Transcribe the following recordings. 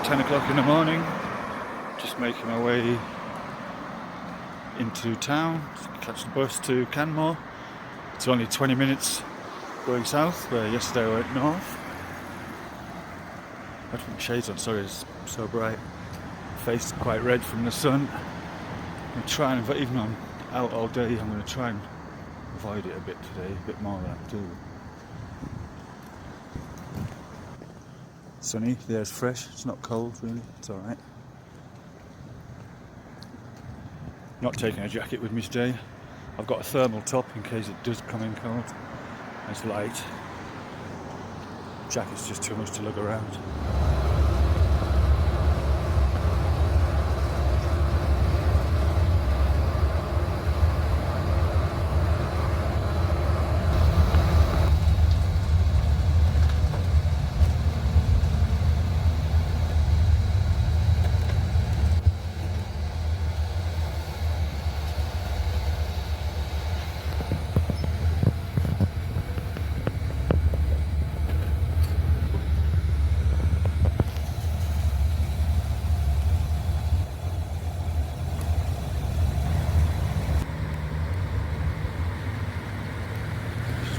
10 o'clock in the morning, just making my way into town to catch the bus to Canmore. It's only 20 minutes going south, where yesterday I went north. I have to put my shades on, sorry, it's so bright. Face is quite red from the sun. I'm trying, even though I'm out all day, I'm going to try and avoid it a bit today, a bit more than I do. Sunny, the air's fresh, it's not cold really, it's alright. Not taking a jacket with me today. I've got a thermal top in case it does come in cold. It's light. Jacket's just too much to lug around.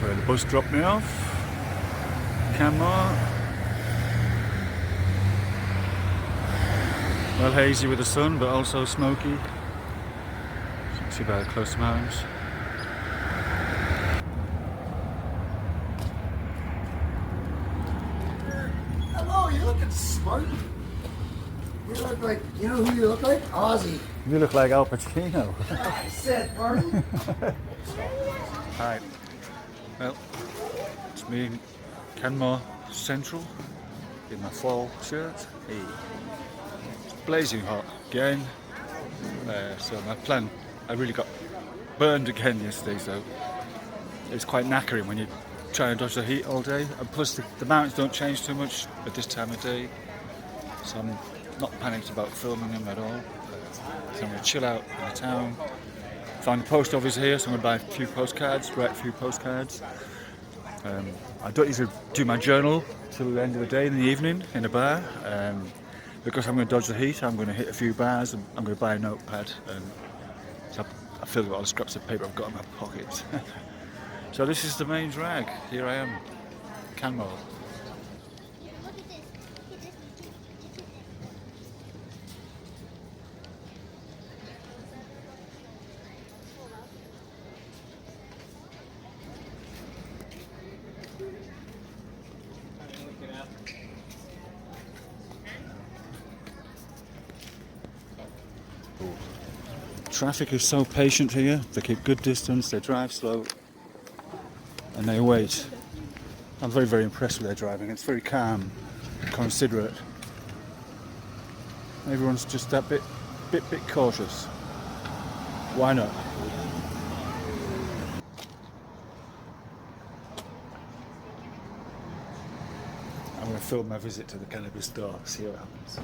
Where the bus dropped me off, Canmore. Well, hazy with the sun, but also smoky. It's not too bad close to mountains. Hello, you're looking smart. You look like, you know who you look like? Ozzy. You look like Al Pacino. I said, pardon? Hi. Well, it's me in Canmore Central in my fall shirt. Hey. It's blazing hot again. So my plan, I really got burned again yesterday, so it's quite knackering when you try and dodge the heat all day. And plus the mountains don't change too much at this time of day, so I'm not panicked about filming them at all. So I'm going to chill out in the town. Found the post office here, so I'm going to buy a few postcards, write a few postcards. I don't usually do my journal till the end of the day in the evening in a bar. Because I'm going to dodge the heat, I'm going to hit a few bars and I'm going to buy a notepad. So I filled with all the scraps of paper I've got in my pocket. So this is the main drag. Here I am, Canmore. Traffic is so patient here. They keep good distance, they drive slow, and they wait. I'm very, very impressed with their driving. It's very calm, considerate. Everyone's just that bit cautious. Why not? I'm going to film my visit to the cannabis store, see what happens.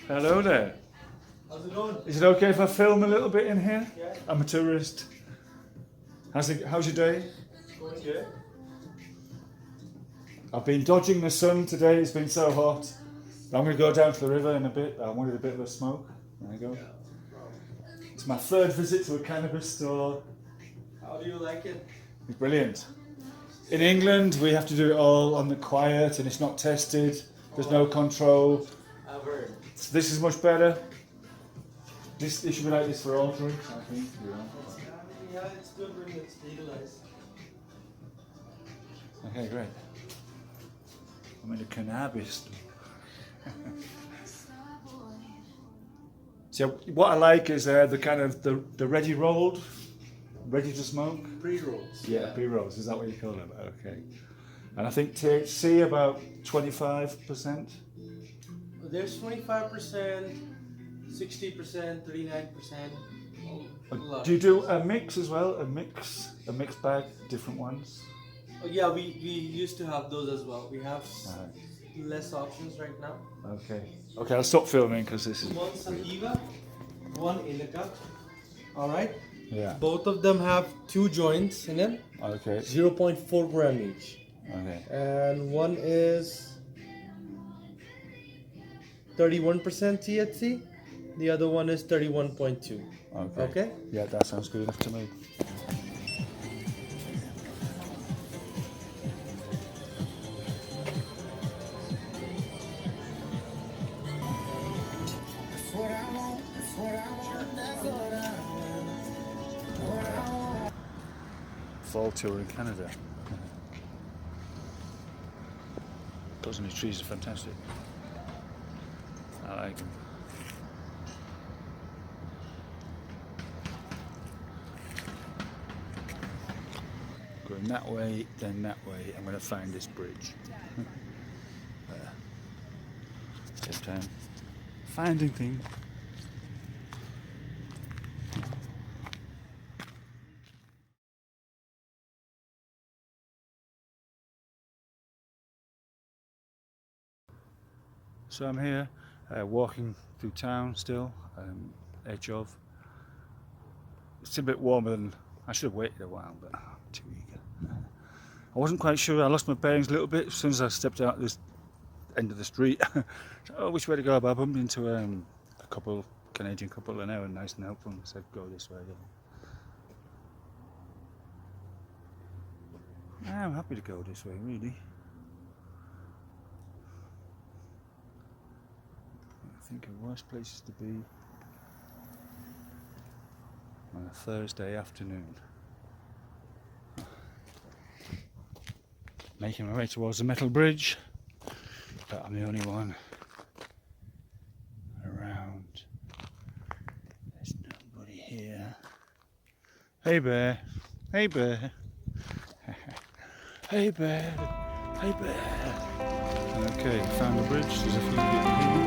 Hello there. How's it going? Is it okay if I film a little bit in here? Yeah. I'm a tourist. How's your day? It's going good. I've been dodging the sun today, it's been so hot. I'm going to go down to the river in a bit. I wanted a bit of a smoke. There you go. It's my third visit to a cannabis store. How do you like it? It's brilliant. In England, we have to do it all on the quiet and it's not tested. There's no control. I've heard. This is much better. This should be like this for all drinks, I think. Yeah, it's good when it's legalized. Okay, great. I'm in a cannabis. So what I like is the kind of the ready rolled, ready to smoke. Pre-rolls. Yeah, pre-rolls. Is that what you call them? Okay. And I think THC about 25%. There's 25%, 60%, 39%. Do you do a mix as well? A mixed bag, different ones? Oh, yeah, we used to have those as well. We have less options right now. Okay. Okay, I'll stop filming because this is. One sativa, one indica. All right. Yeah. Both of them have 2 joints in them, Okay. 0.4 gram each. Okay. And one is 31% THC, the other one is 31.2. Okay. Okay? Yeah, that sounds good enough to me. That's what I want. That's what I want. That's what I want. What I want. Fall tour in Canada. Those new trees are fantastic. I like them. Going that way, then that way. I'm going to find this bridge. Same time. Finding things. So I'm here, walking through town still, edge of. It's a bit warmer than, I should have waited a while, but I'm too eager. I wasn't quite sure, I lost my bearings a little bit as soon as I stepped out this end of the street. Oh, which way to go? But I bumped into a couple, Canadian couple, and they were nice and helpful and said go this way. I'm happy to go this way, really. I think of worst places to be on a Thursday afternoon. Making my way towards the metal bridge, but I'm the only one around. There's nobody here. Hey bear, hey bear, hey bear, hey bear. Okay, found the bridge. There's a few people here.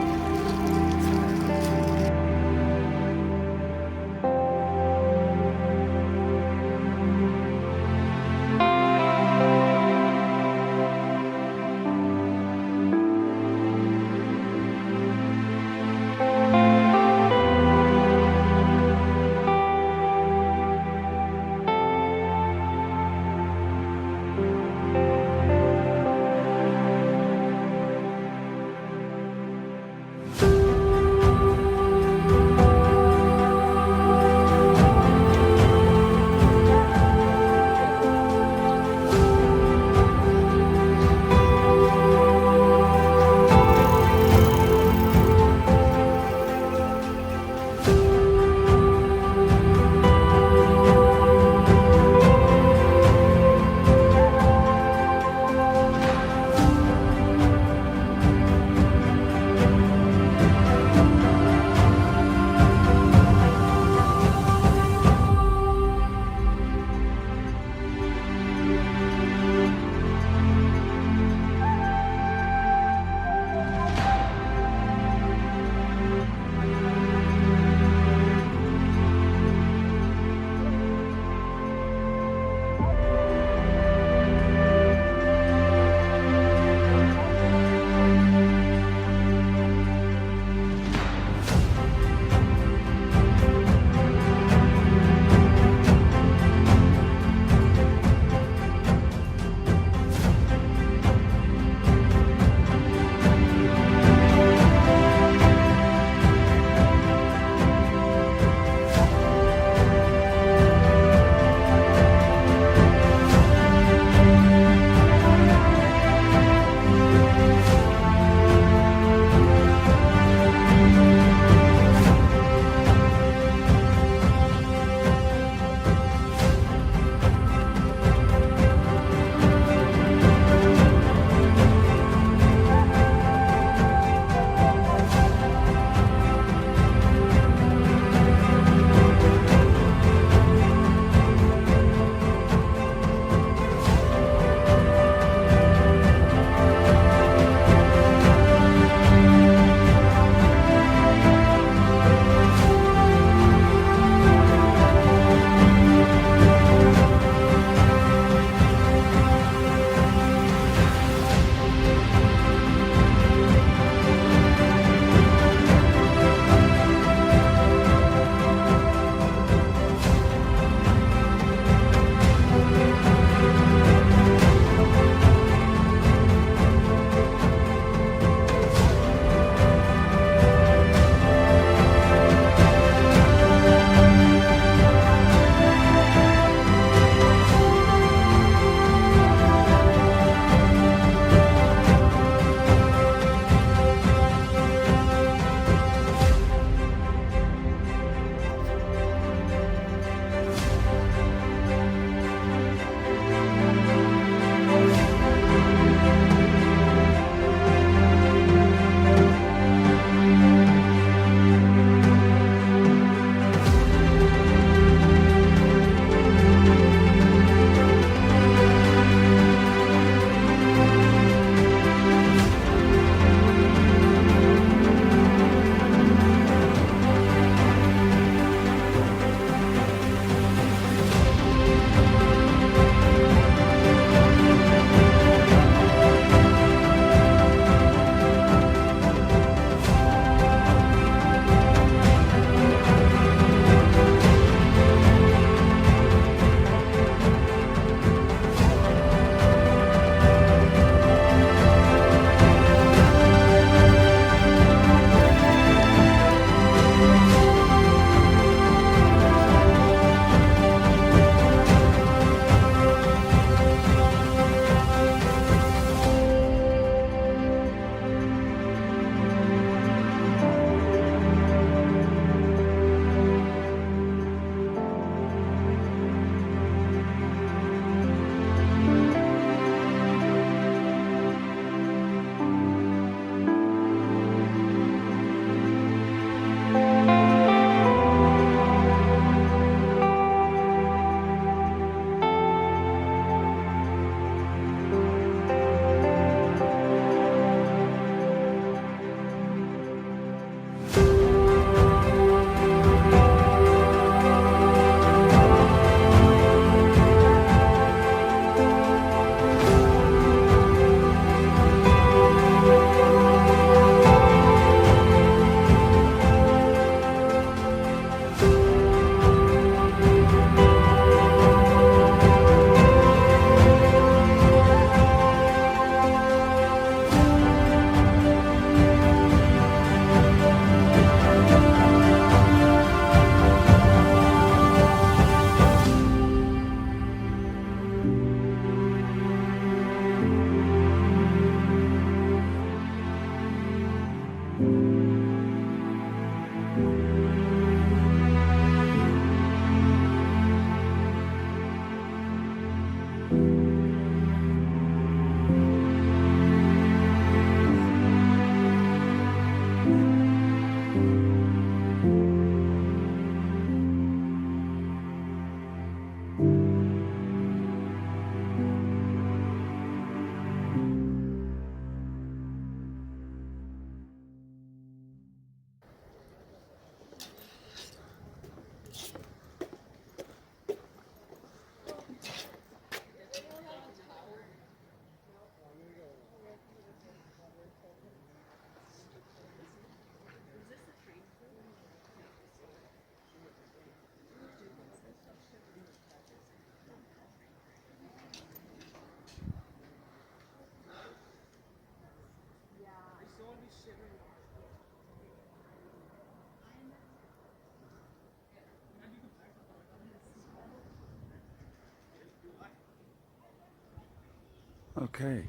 Okay.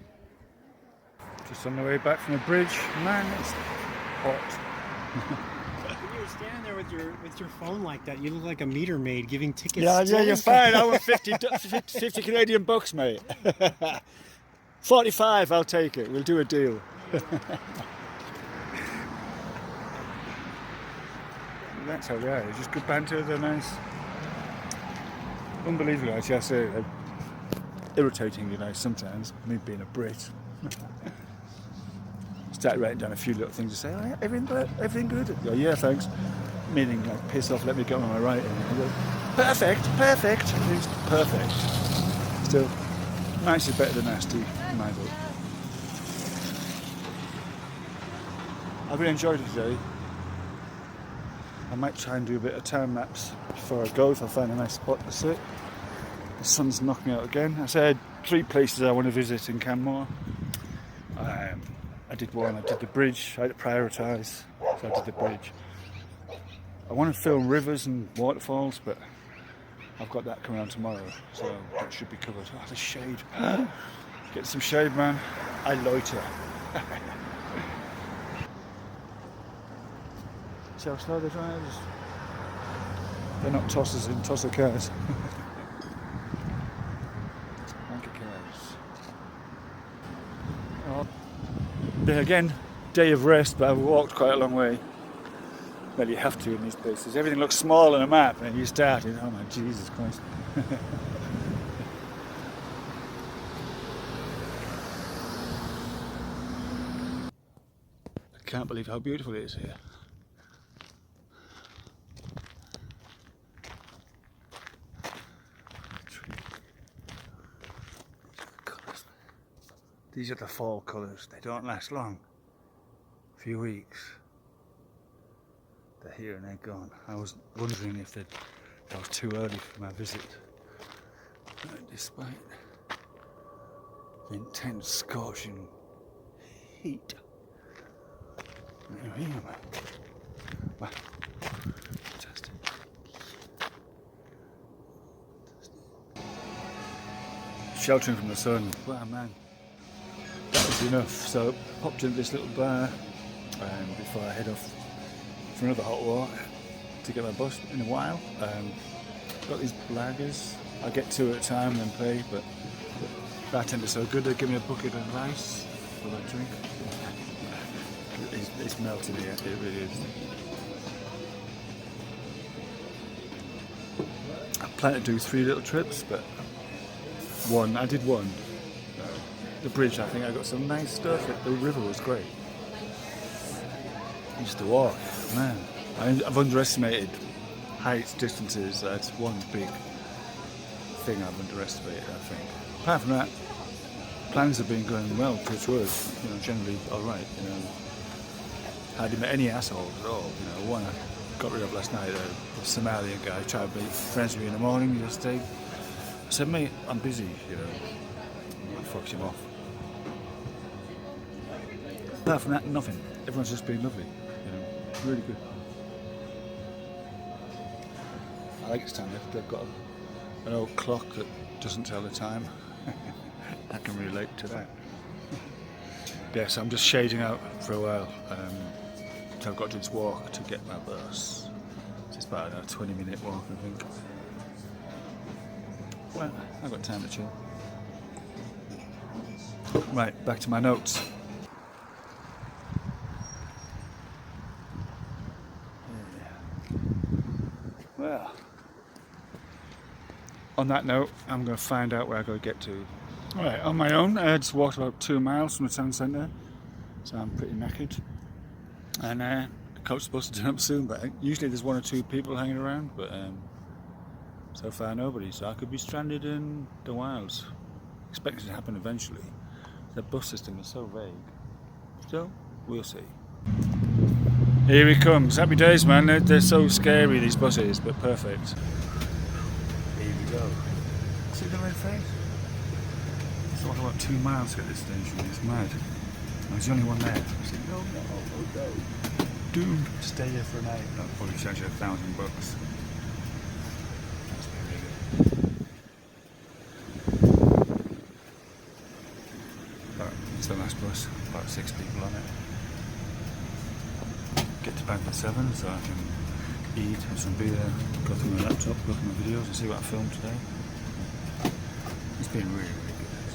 Just on the way back from the bridge. Man, it's hot. When you were standing there with your phone like that, you look like a meter maid giving tickets. Yeah, to- you're fine. I want 50 Canadian bucks, mate. 45, I'll take it. We'll do a deal. That's how they are. Just good banter. They're nice. Unbelievable, actually. I say they're irritatingly nice sometimes. Me being a Brit. Started writing down a few little things to say. Oh, yeah, everything good? Go, yeah, thanks. Meaning, like, piss off. Let me get on my writing. Go, perfect. It's perfect. Still, nice is better than nasty in my book. I've really enjoyed it today. I might try and do a bit of time lapse before I go if I find a nice spot to sit. The sun's knocking out again. I said 3 places I want to visit in Canmore. I did one, I did the bridge, I had to prioritise, so I did the bridge. I want to film rivers and waterfalls, but I've got that coming on tomorrow, so that should be covered. Oh, the shade. Get some shade, man. I loiter. See how slow they drive? They're not tossers in tosser cars. Wanker cars. Oh. Again, day of rest, but I've walked quite a long way. Well, you have to in these places. Everything looks small on a map, and you start it. Oh my Jesus Christ! I can't believe how beautiful it is here. These are the fall colours. They don't last long. A few weeks. They're here and they're gone. I was wondering if that was too early for my visit. Despite the intense scorching heat. Here, man. Wow. Fantastic. Sheltering from the sun. Wow, man. That was enough. So I popped into this little bar before I head off for another hot walk to get my bus in a while. Got these lagers. I get 2 at a time and then pay, but the bartender's so good they give me a bucket of ice for that drink. It's melting here, it really is. I plan to do 3 little trips, but I did one. The bridge, I think I got some nice stuff. The river was great. I used to walk, man. I've underestimated heights, distances. That's one big thing I've underestimated, I think. Apart from that, plans have been going well, touch wood. Generally all right. I didn't met any assholes at all. One I got rid of last night, a Somalian guy tried to be friends with me in the morning yesterday. I said, mate, I'm busy. I fucked him off. Apart from that, nothing. Everyone's just been lovely. Really good. I like Stanley. They've got an old clock that doesn't tell the time. I can relate to that. Yes, I'm just shading out for a while. So I've got to just walk to get my bus. It's about a 20-minute walk, I think. Well, I've got time to chill. Right, back to my notes. Well, on that note, I'm going to find out where I got to get to. Right, on my own, I just walked about 2 miles from the town centre, so I'm pretty knackered. And the coach is supposed to turn up soon, but usually there's 1 or 2 people hanging around, but so far nobody, so I could be stranded in the wilds. Expect it to happen eventually. The bus system is so vague. Still, we'll see. Here he comes. Happy days, man. They're so scary, these buses, but perfect. Here we go. See the red face? It's all about 2 miles to get this station. It's mad. There's the only one there. I said, no. Doomed to stay here for a night. I'll probably charge you $1,000. That's very good. It's a nice bus, about 6 people on it. Get to bank at 7 so I can eat, have some beer, go through my laptop, go through my videos and see what I filmed today. It's been really, really good.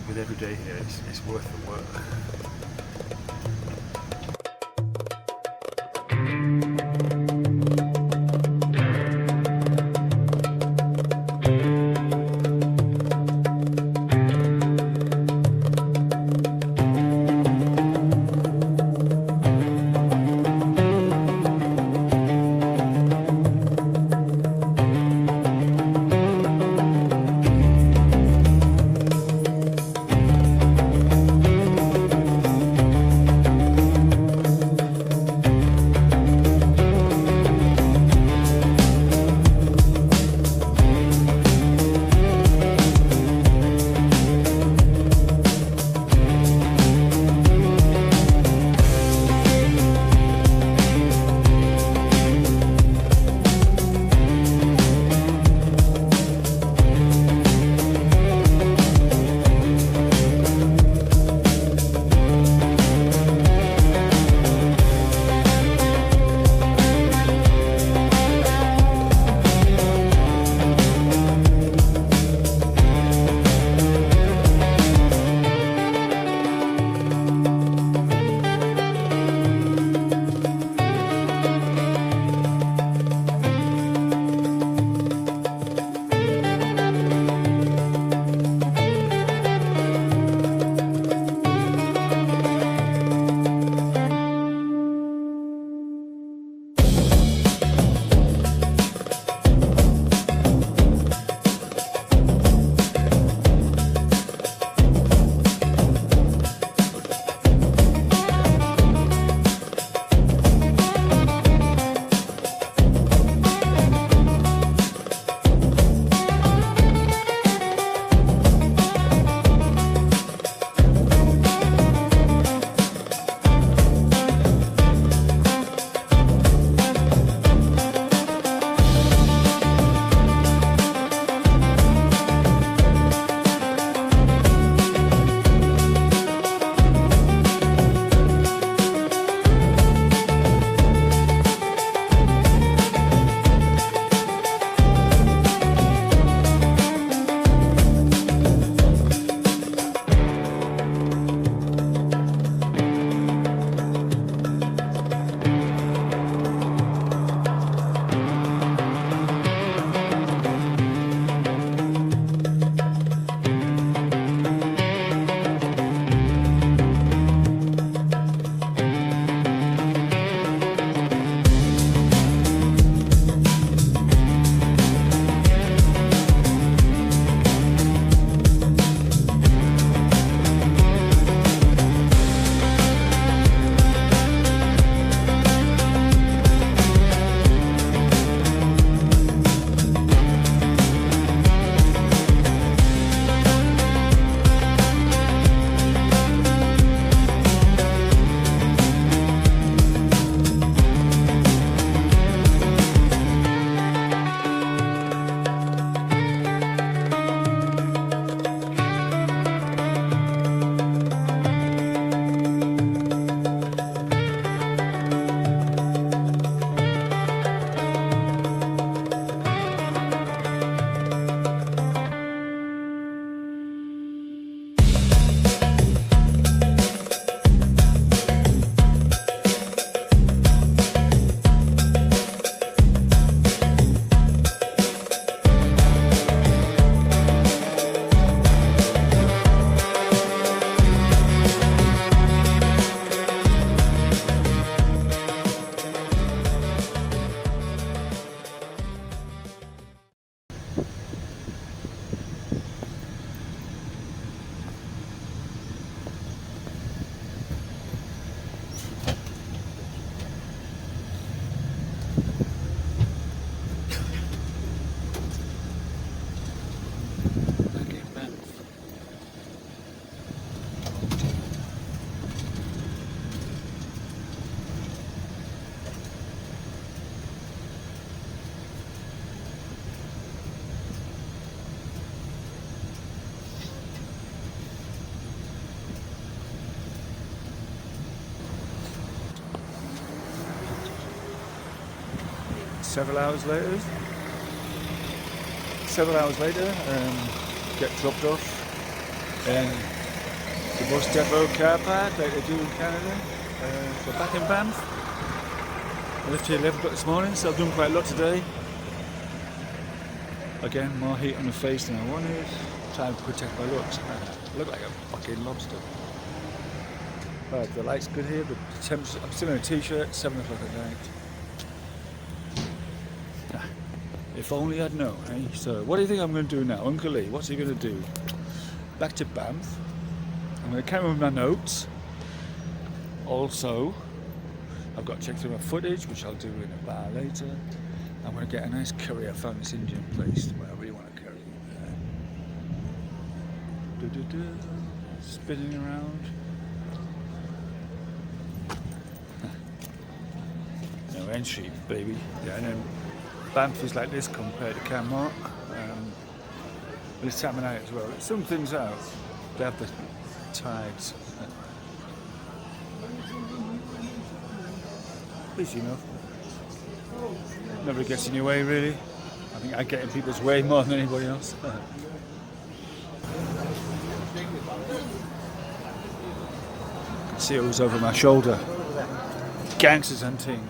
With every day here, it's worth the work. several hours later, get dropped off in the bus depot car park like they do in Canada. So back in Banff. I left here 11 o'clock this morning, so I've done quite a lot today. Again, more heat on the face than I wanted. Trying to protect my looks. I look like a fucking lobster. Right, the light's good here, but the temperature, I'm still in a t-shirt, 7 o'clock at night. If only I'd known, eh? So, what do you think I'm going to do now? Uncle Lee, what's he going to do? Back to Banff. I'm going to carry on with my notes. Also, I've got to check through my footage, which I'll do in a bar later. I'm going to get a nice curry. I found this Indian place where I really want to curry. Spinning around. No entry, baby. Yeah, and then Banff is like this compared to Canmore. This time of night as well. Some things out. They have the tides. Busy enough. Nobody gets in your way, really. I think I get in people's way more than anybody else. I can see it was over my shoulder. Gangsters hunting.